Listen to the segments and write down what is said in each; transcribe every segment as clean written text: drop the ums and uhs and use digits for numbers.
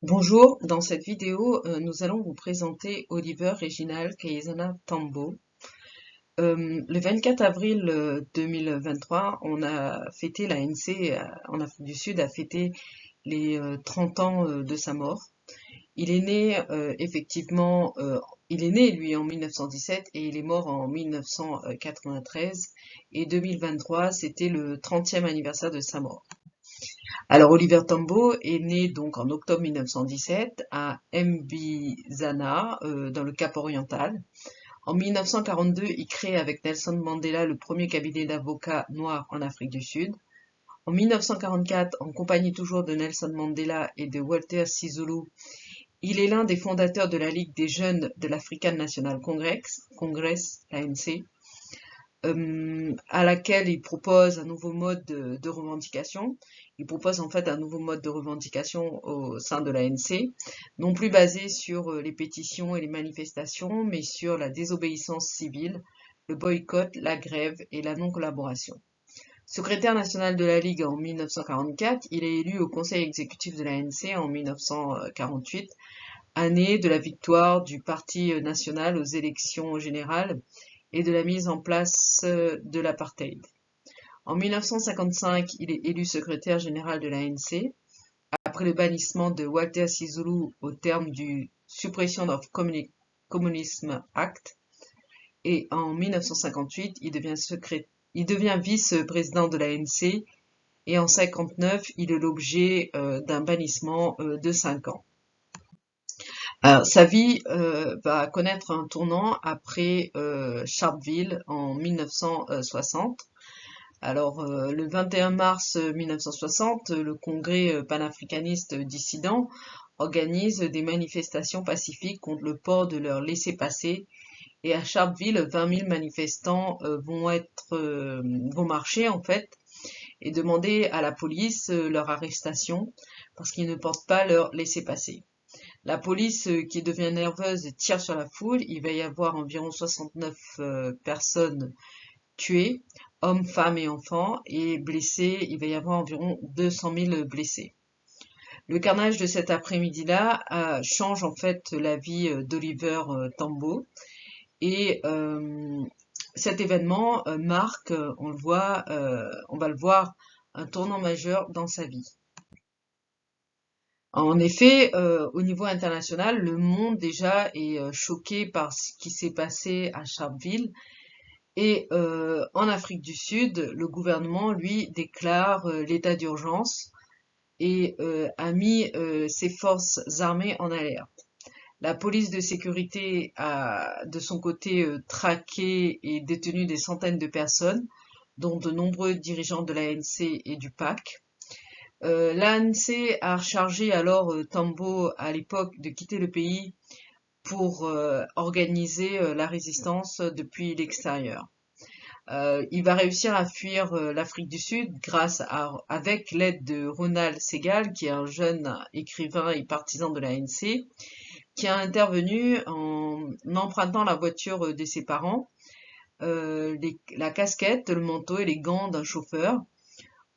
Bonjour, dans cette vidéo, nous allons vous présenter Oliver Reginald Kayizana Tambo. Le 24 avril 2023, on a fêté l'ANC en Afrique du Sud, a fêté les 30 ans de sa mort. Il est né effectivement, il est né lui en 1917 et il est mort en 1993. Et 2023, c'était le 30e anniversaire de sa mort. Alors Oliver Tambo est né donc en octobre 1917 à Mbizana, dans le Cap-Oriental. En 1942, il crée avec Nelson Mandela le premier cabinet d'avocats noirs en Afrique du Sud. En 1944, en compagnie toujours de Nelson Mandela et de Walter Sisulu, il est l'un des fondateurs de la Ligue des jeunes de l'African National Congress, l'ANC, à laquelle il propose un nouveau mode de revendication. Il propose en fait un nouveau mode de revendication au sein de l'ANC, non plus basé sur les pétitions et les manifestations, mais sur la désobéissance civile, le boycott, la grève et la non-collaboration. Secrétaire national de la Ligue en 1944, il est élu au conseil exécutif de l'ANC en 1948, année de la victoire du Parti national aux élections générales et de la mise en place de l'apartheid. En 1955, il est élu secrétaire général de l'ANC, après le bannissement de Walter Sisulu au terme du Suppression of Communism Act, et en 1958, il devient vice-président de l'ANC, et en 1959, il est l'objet d'un bannissement de 5 ans. Alors, sa vie va connaître un tournant après Sharpeville en 1960. Alors, le 21 mars 1960, le Congrès panafricaniste dissident organise des manifestations pacifiques contre le port de leur laissez-passer, et à Sharpeville, 20 000 manifestants vont marcher en fait et demander à la police leur arrestation parce qu'ils ne portent pas leur laissez-passer. La police, qui devient nerveuse, tire sur la foule. Il va y avoir environ 69 personnes tuées, hommes, femmes et enfants, et blessés. Il va y avoir environ 200 000 blessés. Le carnage de cet après-midi-là change en fait la vie d'Oliver Tambo. Et cet événement marque, on va le voir, un tournant majeur dans sa vie. En effet, au niveau international, le monde déjà est choqué par ce qui s'est passé à Sharpeville. Et en Afrique du Sud, le gouvernement, lui, déclare l'état d'urgence et a mis ses forces armées en alerte. La police de sécurité a, de son côté, traqué et détenu des centaines de personnes, dont de nombreux dirigeants de l'ANC et du PAC. L'ANC a chargé alors Tambo à l'époque de quitter le pays pour organiser la résistance depuis l'extérieur. Il va réussir à fuir l'Afrique du Sud avec l'aide de Ronald Segal, qui est un jeune écrivain et partisan de l'ANC, qui a intervenu en empruntant la voiture de ses parents, la casquette, le manteau et les gants d'un chauffeur,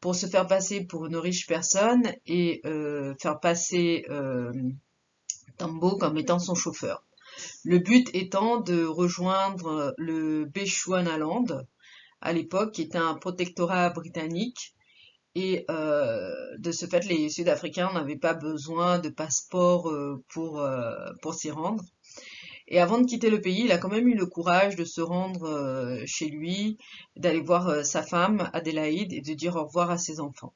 pour se faire passer pour une riche personne et faire passer Tambo comme étant son chauffeur. Le but étant de rejoindre le Bechuanaland, à l'époque, qui était un protectorat britannique, et de ce fait, les Sud-Africains n'avaient pas besoin de passeport pour s'y rendre. Et avant de quitter le pays, il a quand même eu le courage de se rendre chez lui, d'aller voir sa femme, Adélaïde, et de dire au revoir à ses enfants.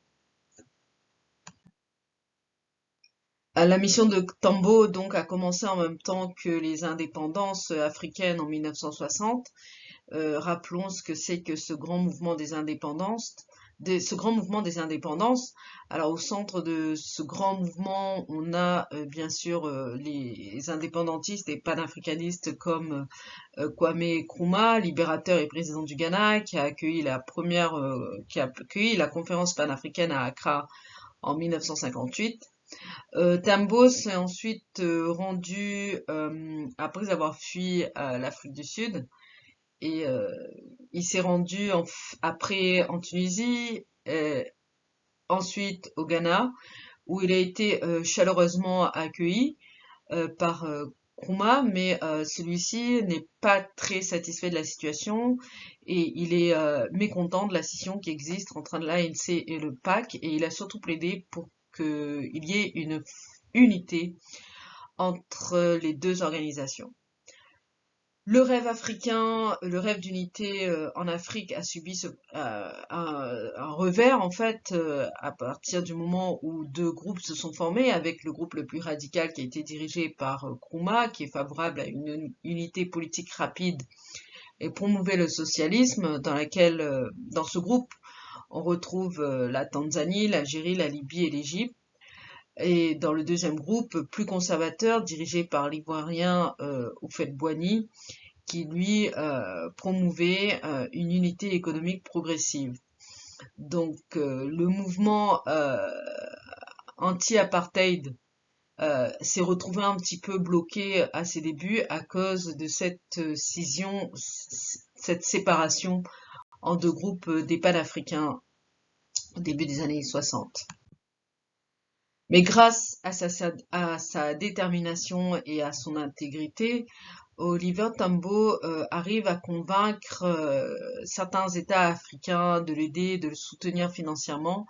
La mission de Tambo donc a commencé en même temps que les indépendances africaines en 1960. Rappelons ce que c'est que ce grand mouvement des indépendances. Ce grand mouvement des indépendances. Alors au centre de ce grand mouvement, on a bien sûr les indépendantistes et panafricanistes comme Kwame Nkrumah, libérateur et président du Ghana, qui a accueilli qui a accueilli la conférence panafricaine à Accra en 1958. Tambo s'est ensuite rendu, après avoir fui l'Afrique du Sud, et il s'est rendu après en Tunisie, ensuite au Ghana, où il a été chaleureusement accueilli par Nkrumah, mais celui-ci n'est pas très satisfait de la situation et il est mécontent de la scission qui existe entre l'ANC et le PAC, et il a surtout plaidé pour qu'il y ait une unité entre les deux organisations. Le rêve africain, le rêve d'unité en Afrique a subi un revers en fait à partir du moment où deux groupes se sont formés, avec le groupe le plus radical qui a été dirigé par Nkrumah, qui est favorable à une unité politique rapide et promouvait le socialisme, dans ce groupe on retrouve la Tanzanie, l'Algérie, la Libye et l'Égypte. Et dans le deuxième groupe, plus conservateur, dirigé par l'Ivoirien Houphouët-Boigny, qui lui promouvait une unité économique progressive. Donc le mouvement anti-apartheid s'est retrouvé un petit peu bloqué à ses débuts à cause de cette scission, cette séparation en deux groupes des panafricains au début des années 60. Mais grâce à sa détermination et à son intégrité, Oliver Tambo arrive à convaincre certains États africains de l'aider, de le soutenir financièrement,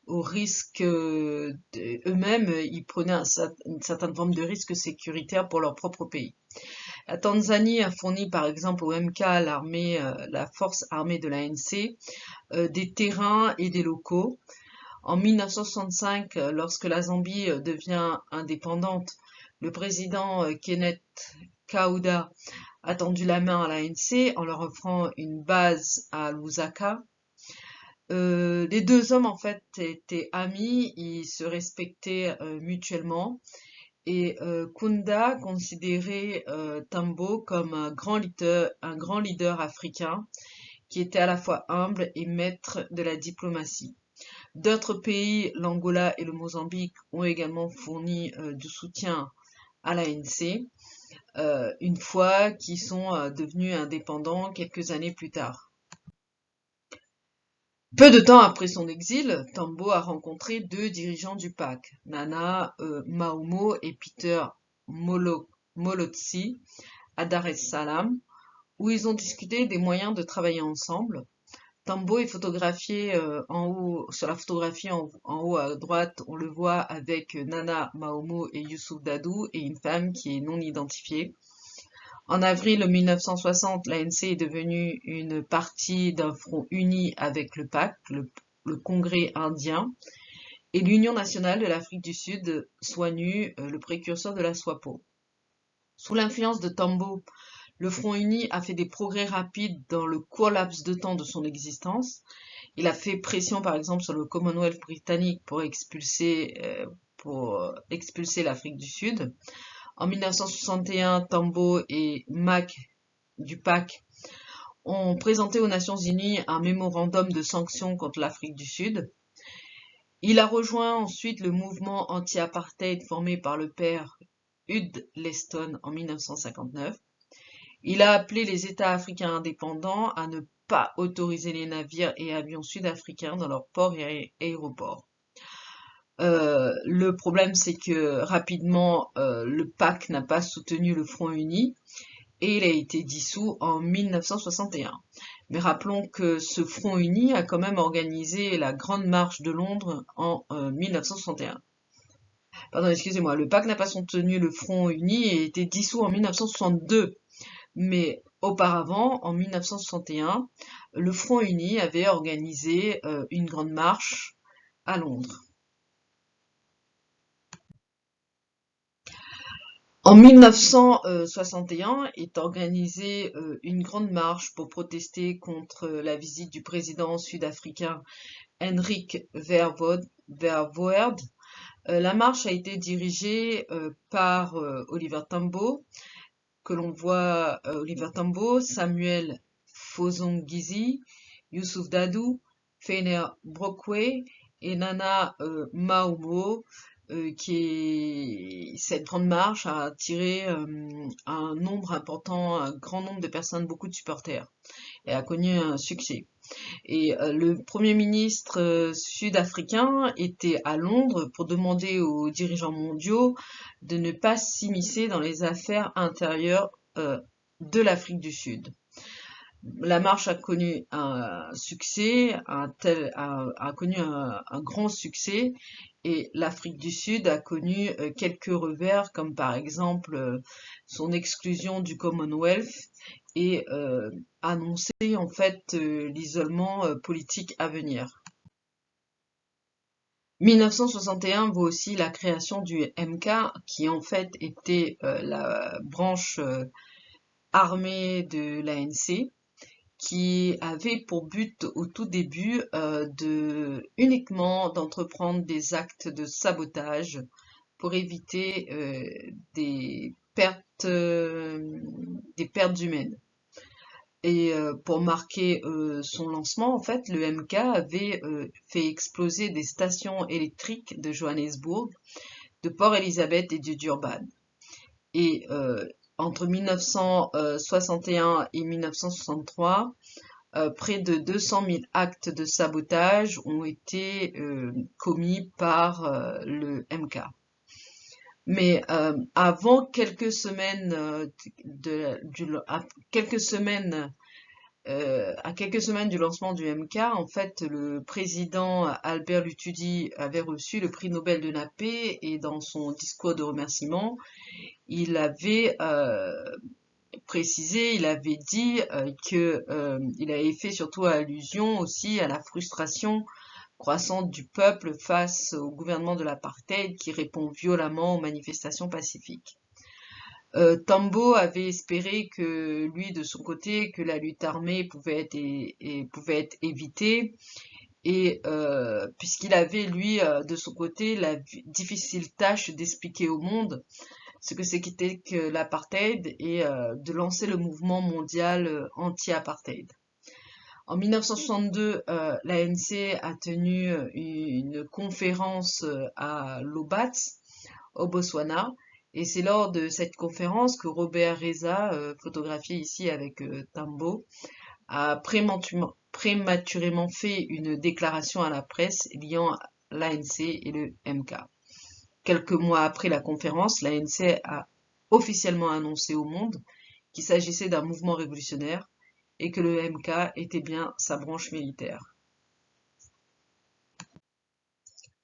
au risque eux-mêmes, ils prenaient une certaine forme de risque sécuritaire pour leur propre pays. La Tanzanie a fourni par exemple au MK, la force armée de l'ANC, des terrains et des locaux. En 1965, lorsque la Zambie devient indépendante, le président Kenneth Kaunda a tendu la main à l'ANC en leur offrant une base à Lusaka. Les deux hommes en fait étaient amis, ils se respectaient mutuellement, et Kunda considérait Tambo comme un grand leader africain qui était à la fois humble et maître de la diplomatie. D'autres pays, l'Angola et le Mozambique, ont également fourni du soutien à l'ANC, une fois qu'ils sont devenus indépendants quelques années plus tard. Peu de temps après son exil, Tambo a rencontré deux dirigeants du PAC, Nana Maomo et Peter Molotsi, à Dar es Salaam, où ils ont discuté des moyens de travailler ensemble. Tambo est photographié en haut, sur la photographie en haut à droite, on le voit avec Nana Maomo et Youssouf Dadou et une femme qui est non identifiée. En avril 1960, l'ANC est devenue une partie d'un front uni avec le PAC, le Congrès indien, et l'Union nationale de l'Afrique du Sud, SWANU, le précurseur de la SWAPO. Sous l'influence de Tambo, le Front uni a fait des progrès rapides dans le court laps de temps de son existence. Il a fait pression, par exemple, sur le Commonwealth britannique pour expulser l'Afrique du Sud. En 1961, Tambo et Mac du PAC ont présenté aux Nations Unies un mémorandum de sanctions contre l'Afrique du Sud. Il a rejoint ensuite le mouvement anti-apartheid formé par le père Hud Leston en 1959. Il a appelé les États africains indépendants à ne pas autoriser les navires et avions sud-africains dans leurs ports et aéroports. Le problème, c'est que rapidement, le PAC n'a pas soutenu le Front uni et il a été dissous en 1961. Mais rappelons que ce Front uni a quand même organisé la Grande Marche de Londres en 1961. Pardon, excusez-moi, le PAC n'a pas soutenu le Front uni et a été dissous en 1962. Mais auparavant, en 1961, le Front uni avait organisé une grande marche à Londres. En 1961 est organisée une grande marche pour protester contre la visite du président sud-africain Hendrik Verwoerd. La marche a été dirigée par Oliver Tambo, que l'on voit Oliver Tambo, Samuel Fozongizi, Youssouf Dadou, Fener Brockway et Nana Maomo, cette grande marche a attiré un grand nombre de personnes, beaucoup de supporters, et a connu un succès. Et le Premier ministre sud-africain était à Londres pour demander aux dirigeants mondiaux de ne pas s'immiscer dans les affaires intérieures de l'Afrique du Sud. La marche a connu un succès, a connu un grand succès, et l'Afrique du Sud a connu quelques revers, comme par exemple son exclusion du Commonwealth et annoncer en fait l'isolement politique à venir. 1961 vaut aussi la création du MK, qui en fait était la branche armée de l'ANC, qui avait pour but au tout début uniquement d'entreprendre des actes de sabotage pour éviter des pertes humaines. Et pour marquer son lancement, en fait, le MK avait fait exploser des stations électriques de Johannesburg, de Port Elizabeth et de Durban. Et entre 1961 et 1963, près de 200 000 actes de sabotage ont été commis par le MK. Mais avant quelques semaines, à quelques semaines du lancement du MK, en fait, le président Albert Lutudi avait reçu le prix Nobel de la paix et dans son discours de remerciement, il avait précisé, il avait dit il avait fait surtout allusion aussi à la frustration croissante du peuple face au gouvernement de l'apartheid qui répond violemment aux manifestations pacifiques. Tambo avait espéré que lui, de son côté, que la lutte armée pouvait être évitée, et puisqu'il avait, lui, de son côté, la difficile tâche d'expliquer au monde ce que c'était que l'apartheid et de lancer le mouvement mondial anti-apartheid. En 1962, l'ANC a tenu une conférence à Lobat, au Botswana, et c'est lors de cette conférence que Robert Reza, photographié ici avec Tambo, a prématurément fait une déclaration à la presse liant l'ANC et le MK. Quelques mois après la conférence, l'ANC a officiellement annoncé au monde qu'il s'agissait d'un mouvement révolutionnaire et que le MK était bien sa branche militaire.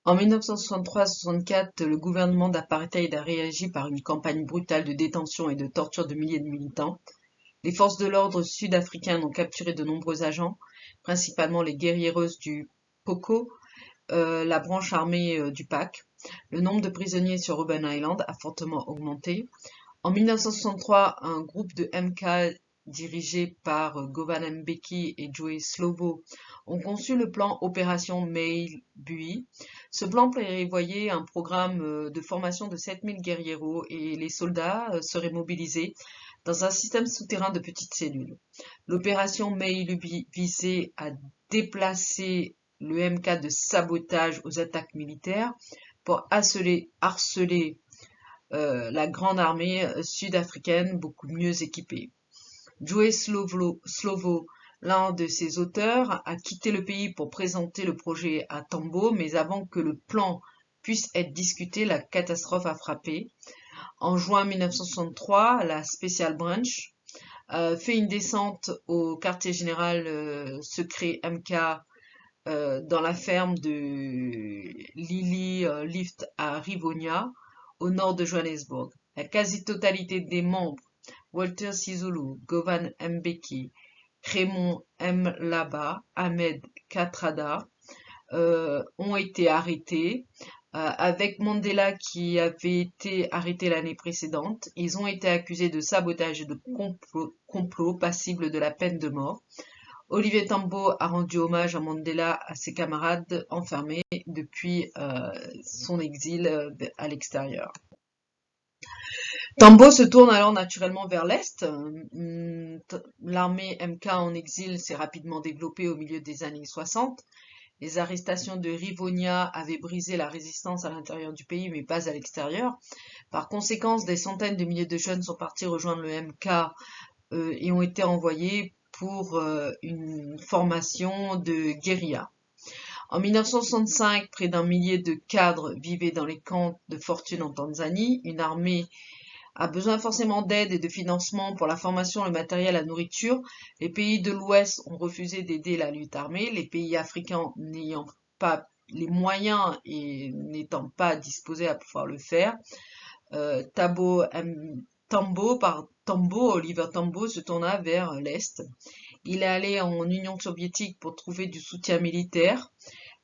En 1963-64, le gouvernement d'apartheid a réagi par une campagne brutale de détention et de torture de milliers de militants. Les forces de l'ordre sud-africaines ont capturé de nombreux agents, principalement les guerrieros du POCO, la branche armée du PAC. Le nombre de prisonniers sur Robben Island a fortement augmenté. En 1963, un groupe de MK dirigé par Govan Mbeki et Joe Slovo ont conçu le plan Opération Mail-Bui. Ce plan prévoyait un programme de formation de 7000 guerrieros et les soldats seraient mobilisés dans un système souterrain de petites cellules. L'opération Mail-Bui visait à déplacer le MK de sabotage aux attaques militaires pour harceler la grande armée sud-africaine beaucoup mieux équipée. Joe Slovo, l'un de ses auteurs, a quitté le pays pour présenter le projet à Tambo, mais avant que le plan puisse être discuté, la catastrophe a frappé. En juin 1963, la Special Branch fait une descente au quartier général secret MK dans la ferme de Lily Lift à Rivonia, au nord de Johannesburg. La quasi-totalité des membres, Walter Sisulu, Govan Mbeki, Raymond Mlaba, Ahmed Kathrada, ont été arrêtés. Avec Mandela qui avait été arrêté l'année précédente, ils ont été accusés de sabotage et de complot passible de la peine de mort. Olivier Tambo a rendu hommage à Mandela, à ses camarades enfermés depuis son exil à l'extérieur. Tambo se tourne alors naturellement vers l'Est. L'armée MK en exil s'est rapidement développée au milieu des années 60. Les arrestations de Rivonia avaient brisé la résistance à l'intérieur du pays, mais pas à l'extérieur. Par conséquent, des centaines de milliers de jeunes sont partis rejoindre le MK et ont été envoyés pour une formation de guérilla. En 1965, près d'un millier de cadres vivaient dans les camps de fortune en Tanzanie. Une armée a besoin forcément d'aide et de financement pour la formation, le matériel, la nourriture. Les pays de l'Ouest ont refusé d'aider la lutte armée. Les pays africains n'ayant pas les moyens et n'étant pas disposés à pouvoir le faire, Oliver Tambo se tourna vers l'Est. Il est allé en Union soviétique pour trouver du soutien militaire.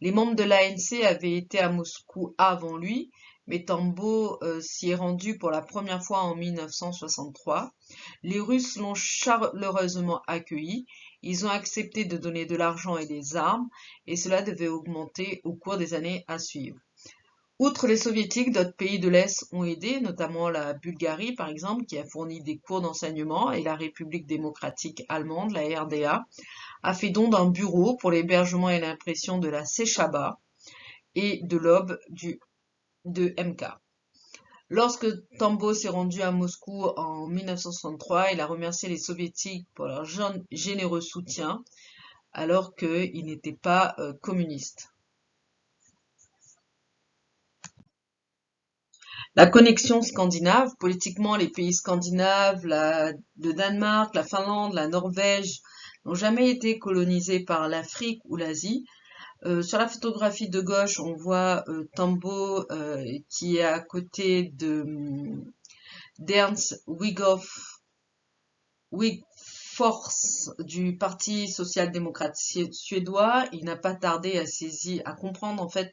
Les membres de l'ANC avaient été à Moscou avant lui, mais Tambo s'y est rendu pour la première fois en 1963. Les Russes l'ont chaleureusement accueilli. Ils ont accepté de donner de l'argent et des armes, et cela devait augmenter au cours des années à suivre. Outre les soviétiques, d'autres pays de l'Est ont aidé, notamment la Bulgarie par exemple, qui a fourni des cours d'enseignement, et la République démocratique allemande, la RDA, a fait don d'un bureau pour l'hébergement et l'impression de la Sechaba et de l'aube de MK. Lorsque Tambo s'est rendu à Moscou en 1963, il a remercié les soviétiques pour leur généreux soutien, alors qu'ils n'étaient pas communistes. La connexion scandinave, politiquement, les pays scandinaves, le Danemark, la Finlande, la Norvège, n'ont jamais été colonisés par l'Afrique ou l'Asie. Sur la photographie de gauche, on voit Tambo qui est à côté d'Ernst Wigforss du Parti social-démocrate suédois. Il n'a pas tardé à comprendre en fait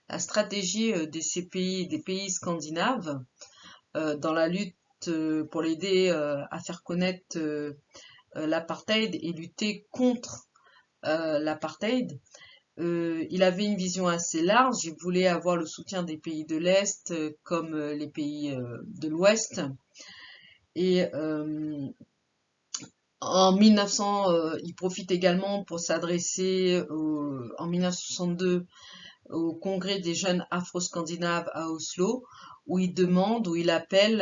la stratégie des pays scandinaves dans la lutte pour l'aider à faire connaître l'apartheid et lutter contre l'apartheid. Il avait une vision assez large, il voulait avoir le soutien des pays de l'Est comme les pays de l'Ouest. Et en 1900, il profite également pour s'adresser en 1962 au congrès des jeunes afro-scandinaves à Oslo, où il appelle,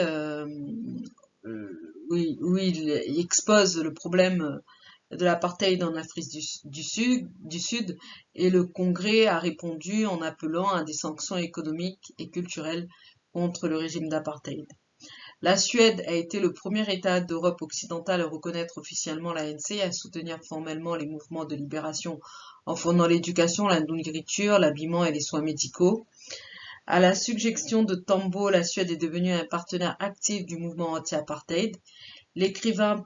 où il expose le problème de l'apartheid en Afrique du Sud, et le Congrès a répondu en appelant à des sanctions économiques et culturelles contre le régime d'apartheid. La Suède a été le premier État d'Europe occidentale à reconnaître officiellement l'ANC et à soutenir formellement les mouvements de libération en fournant l'éducation, la nourriture, l'habillement et les soins médicaux. À la suggestion de Tambo, la Suède est devenue un partenaire actif du mouvement anti-apartheid. L'écrivain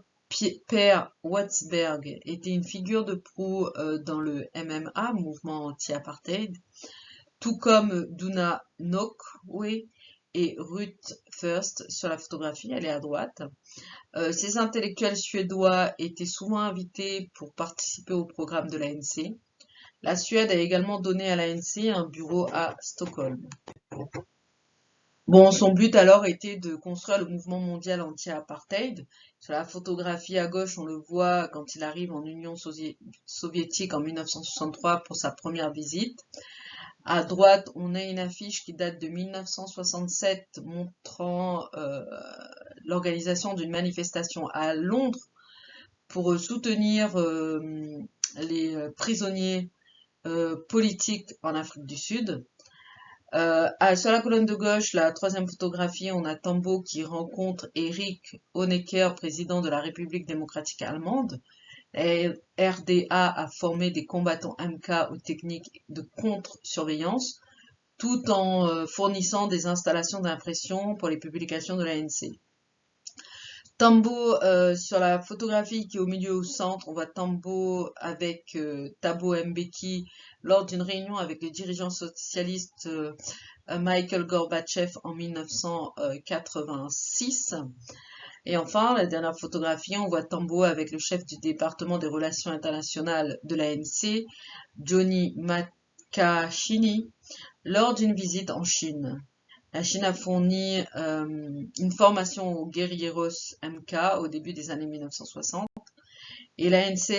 Per Watsberg était une figure de proue dans le MMA, mouvement anti-apartheid, tout comme Duna Nokwe et Ruth First sur la photographie, elle est à droite. Ces intellectuels suédois étaient souvent invités pour participer au programme de l'ANC. La Suède a également donné à l'ANC un bureau à Stockholm. Bon, son but alors était de construire le mouvement mondial anti-apartheid. Sur la photographie à gauche, on le voit quand il arrive en Union soviétique en 1963 pour sa première visite. À droite, on a une affiche qui date de 1967 montrant l'organisation d'une manifestation à Londres pour soutenir les prisonniers politiques en Afrique du Sud. Sur la colonne de gauche, la troisième photographie, on a Tambo qui rencontre Erich Honecker, président de la République démocratique allemande. La RDA a formé des combattants MK aux techniques de contre-surveillance, tout en fournissant des installations d'impression pour les publications de l'ANC. Tambo, sur la photographie qui est au milieu au centre, on voit Tambo avec Thabo Mbeki lors d'une réunion avec les dirigeants socialistes Michael Gorbatchev en 1986. Et enfin, la dernière photographie, on voit Tambo avec le chef du département des relations internationales de l'ANC, Johnny Makashini, lors d'une visite en Chine. La Chine a fourni une formation aux guerrilleros MK au début des années 1960 et l'ANC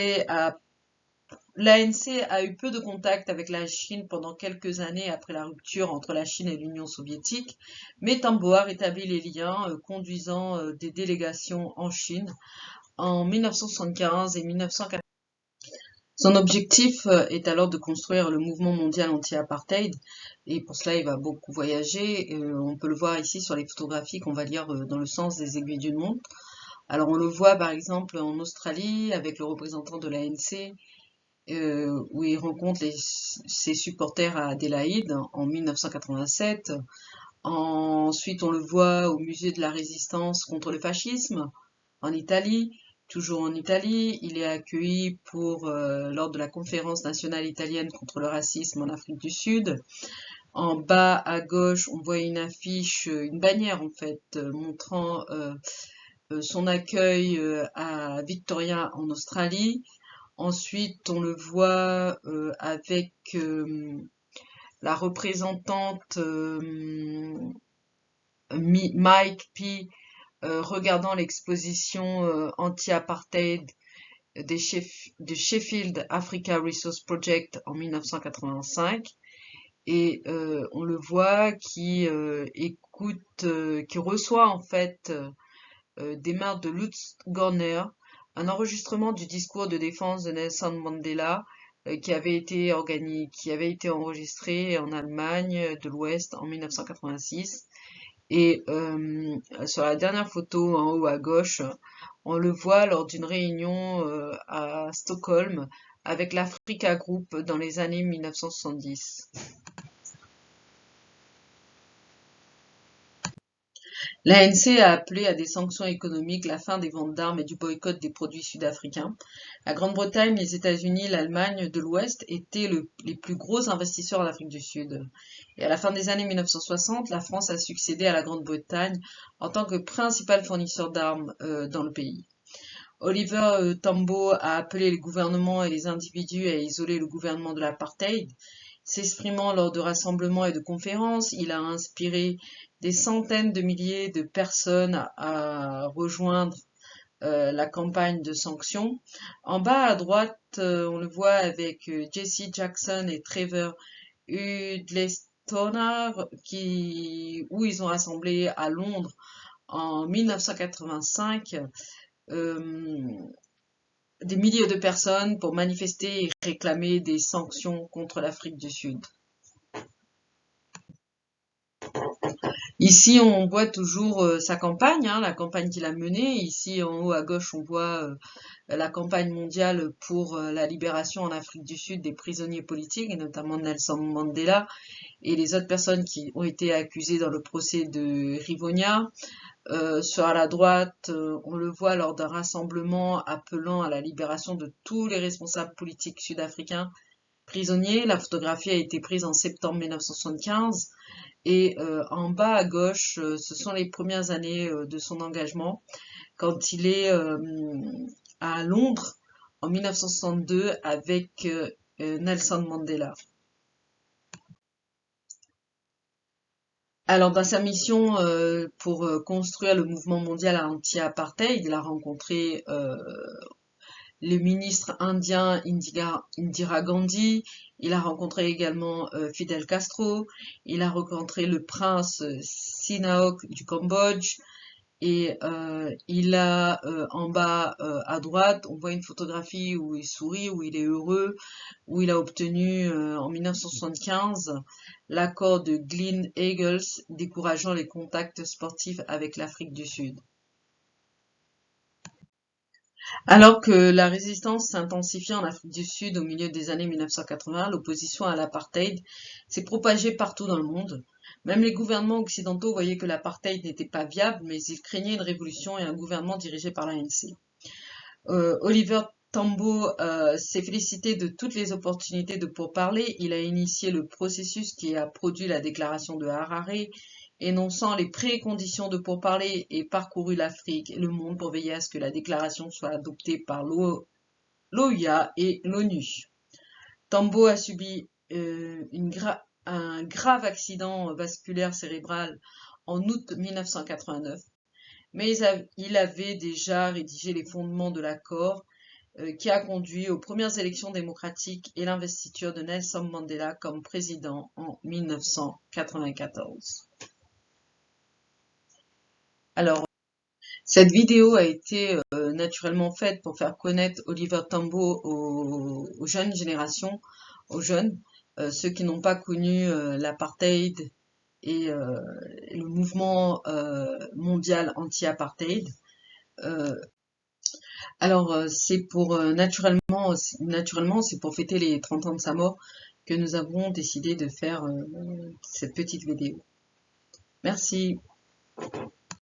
a eu peu de contact avec la Chine pendant quelques années après la rupture entre la Chine et l'Union soviétique, mais Tambo a rétabli les liens, conduisant des délégations en Chine en 1975 et 1980. Son objectif est alors de construire le mouvement mondial anti-apartheid et pour cela il va beaucoup voyager. On peut le voir ici sur les photographies qu'on va lire dans le sens des aiguilles d'une montre. Alors on le voit par exemple en Australie avec le représentant de l'ANC où il rencontre ses supporters à Adélaïde en 1987. Ensuite on le voit au musée de la résistance contre le fascisme en Italie. Toujours en Italie, il est accueilli lors de la conférence nationale italienne contre le racisme en Afrique du Sud. En bas à gauche, on voit une affiche, une bannière en fait, montrant son accueil à Victoria en Australie. Ensuite, on le voit avec la représentante Mike P. Regardant l'exposition anti-apartheid de Sheffield Africa Resource Project en 1985 et on le voit qui qui reçoit en fait des mains de Lutz Gorner un enregistrement du discours de défense de Nelson Mandela qui avait été enregistré en Allemagne de l'Ouest en 1986. Et sur la dernière photo en haut à gauche, on le voit lors d'une réunion à Stockholm avec l'Africa Group dans les années 1970. L'ANC a appelé à des sanctions économiques, la fin des ventes d'armes et du boycott des produits sud-africains. La Grande-Bretagne, les États-Unis, l'Allemagne de l'Ouest étaient les plus gros investisseurs en Afrique du Sud. Et à la fin des années 1960, la France a succédé à la Grande-Bretagne en tant que principal fournisseur d'armes dans le pays. Oliver Tambo a appelé les gouvernements et les individus à isoler le gouvernement de l'apartheid. S'exprimant lors de rassemblements et de conférences, il a inspiré des centaines de milliers de personnes à rejoindre la campagne de sanctions. En bas à droite, on le voit avec Jesse Jackson et Trevor Udlestoner où ils ont rassemblé à Londres en 1985 des milliers de personnes pour manifester et réclamer des sanctions contre l'Afrique du Sud. Ici, on voit toujours sa campagne, la campagne qu'il a menée. Ici, en haut à gauche, on voit la campagne mondiale pour la libération en Afrique du Sud des prisonniers politiques, et notamment Nelson Mandela et les autres personnes qui ont été accusées dans le procès de Rivonia. Sur la droite, on le voit lors d'un rassemblement appelant à la libération de tous les responsables politiques sud-africains prisonniers. La photographie a été prise en septembre 1975. Et en bas à gauche, ce sont les premières années de son engagement, quand il est à Londres en 1962 avec Nelson Mandela. Alors, dans sa mission pour construire le mouvement mondial anti-apartheid, il a rencontré le ministre indien Indira Gandhi, il a rencontré également Fidel Castro, il a rencontré le prince Sihanouk du Cambodge, et il a en bas à droite, on voit une photographie où il sourit, où il est heureux, où il a obtenu en 1975 l'accord de Glean-Eagles décourageant les contacts sportifs avec l'Afrique du Sud. Alors que la résistance s'intensifiait en Afrique du Sud au milieu des années 1980, l'opposition à l'apartheid s'est propagée partout dans le monde. Même les gouvernements occidentaux voyaient que l'apartheid n'était pas viable, mais ils craignaient une révolution et un gouvernement dirigé par l'ANC. Oliver Tambo s'est félicité de toutes les opportunités de pourparlers. Il a initié le processus qui a produit la déclaration de Harare, énonçant les préconditions de pourparlers et parcouru l'Afrique et le monde pour veiller à ce que la déclaration soit adoptée par l'OUA et l'ONU. Tambo a subi un grave accident vasculaire cérébral en août 1989, mais il avait déjà rédigé les fondements de l'accord qui a conduit aux premières élections démocratiques et l'investiture de Nelson Mandela comme président en 1994. Alors, Cette vidéo a été naturellement faite pour faire connaître Oliver Tambo aux jeunes générations, aux jeunes, ceux qui n'ont pas connu l'apartheid et le mouvement mondial anti-apartheid. Euh, c'est pour naturellement, c'est pour fêter les 30 ans de sa mort que nous avons décidé de faire cette petite vidéo. Merci.